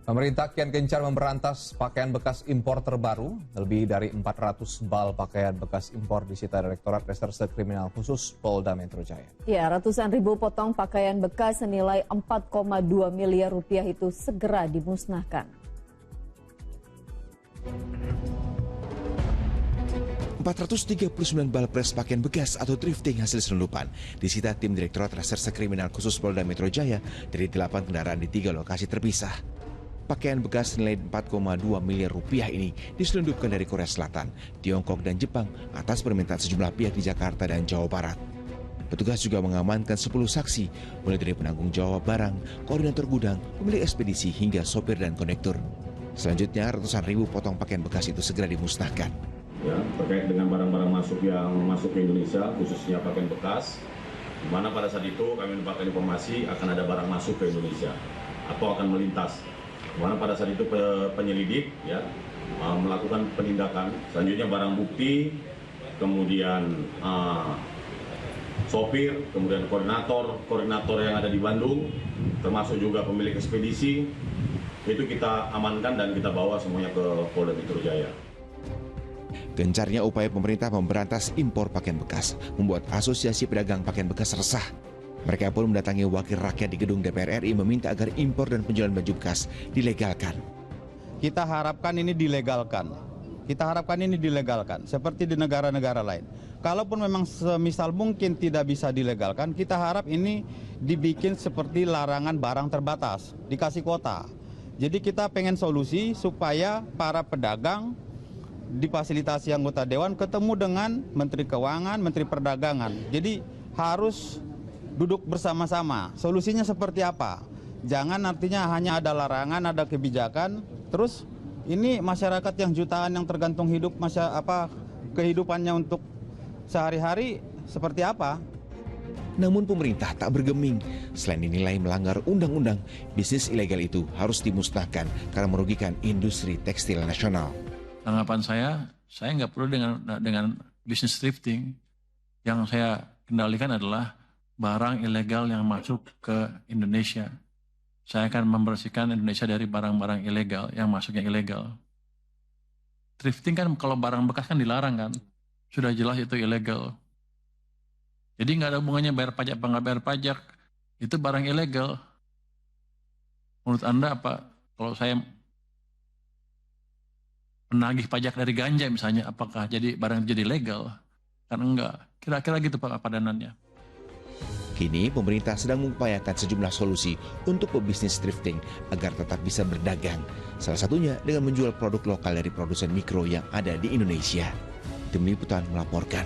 Pemerintah kian gencar memberantas pakaian bekas impor terbaru. Lebih dari 400 bal pakaian bekas impor disita Direktorat Reserse Kriminal Khusus Polda Metro Jaya. Ya, ratusan ribu potong pakaian bekas senilai 4,2 miliar rupiah itu segera dimusnahkan. 439 bal pres pakaian bekas atau thrifting hasil selundupan disita tim Direktorat Reserse Kriminal Khusus Polda Metro Jaya dari 8 kendaraan di 3 lokasi terpisah. Pakaian bekas senilai 4,2 miliar rupiah ini diselundupkan dari Korea Selatan, Tiongkok, dan Jepang atas permintaan sejumlah pihak di Jakarta dan Jawa Barat. Petugas juga mengamankan 10 saksi, mulai dari penanggung jawab barang, koordinator gudang, pemilik ekspedisi, hingga sopir dan konektor. Selanjutnya, ratusan ribu potong pakaian bekas itu segera dimusnahkan. Ya, terkait dengan barang-barang masuk yang masuk ke Indonesia, khususnya pakaian bekas, di mana pada saat itu kami mendapatkan informasi akan ada barang masuk ke Indonesia atau akan melintas. Di mana pada saat itu penyelidik ya melakukan penindakan. Selanjutnya barang bukti, kemudian sopir, kemudian koordinator yang ada di Bandung, termasuk juga pemilik ekspedisi, itu kita amankan dan kita bawa semuanya ke Polda Metro Jaya. Gencarnya upaya pemerintah memberantas impor pakaian bekas membuat Asosiasi Pedagang Pakaian Bekas resah. Mereka pun mendatangi wakil rakyat di gedung DPR RI meminta agar impor dan penjualan baju bekas dilegalkan. Kita harapkan ini dilegalkan. Seperti di negara-negara lain. Kalaupun memang semisal mungkin tidak bisa dilegalkan, kita harap ini dibikin seperti larangan barang terbatas, dikasih kuota. Jadi kita pengen solusi supaya para pedagang difasilitasi anggota dewan ketemu dengan Menteri Keuangan, Menteri Perdagangan. Jadi harus duduk bersama-sama. Solusinya seperti apa? Jangan artinya hanya ada larangan, ada kebijakan, terus ini masyarakat yang jutaan yang tergantung hidup kehidupannya untuk sehari-hari seperti apa? Namun pemerintah tak bergeming. Selain dinilai melanggar undang-undang, bisnis ilegal itu harus dimusnahkan karena merugikan industri tekstil nasional. Tanggapan saya nggak perlu dengan bisnis thrifting. Yang saya kendalikan adalah barang ilegal yang masuk ke Indonesia. Saya akan membersihkan Indonesia dari barang-barang ilegal yang masuk yang ilegal. Thrifting kan kalau barang bekas kan dilarang kan, sudah jelas itu ilegal. Jadi nggak ada hubungannya bayar pajak apa nggak bayar pajak, itu barang ilegal. Menurut Anda apa? Kalau saya menagih pajak dari ganja misalnya, apakah jadi barang jadi legal? Kan enggak. Kira-kira gitu Pak padanannya. Kini pemerintah sedang mengupayakan sejumlah solusi untuk pebisnis thrifting agar tetap bisa berdagang. Salah satunya dengan menjual produk lokal dari produsen mikro yang ada di Indonesia. Tim Liputan melaporkan.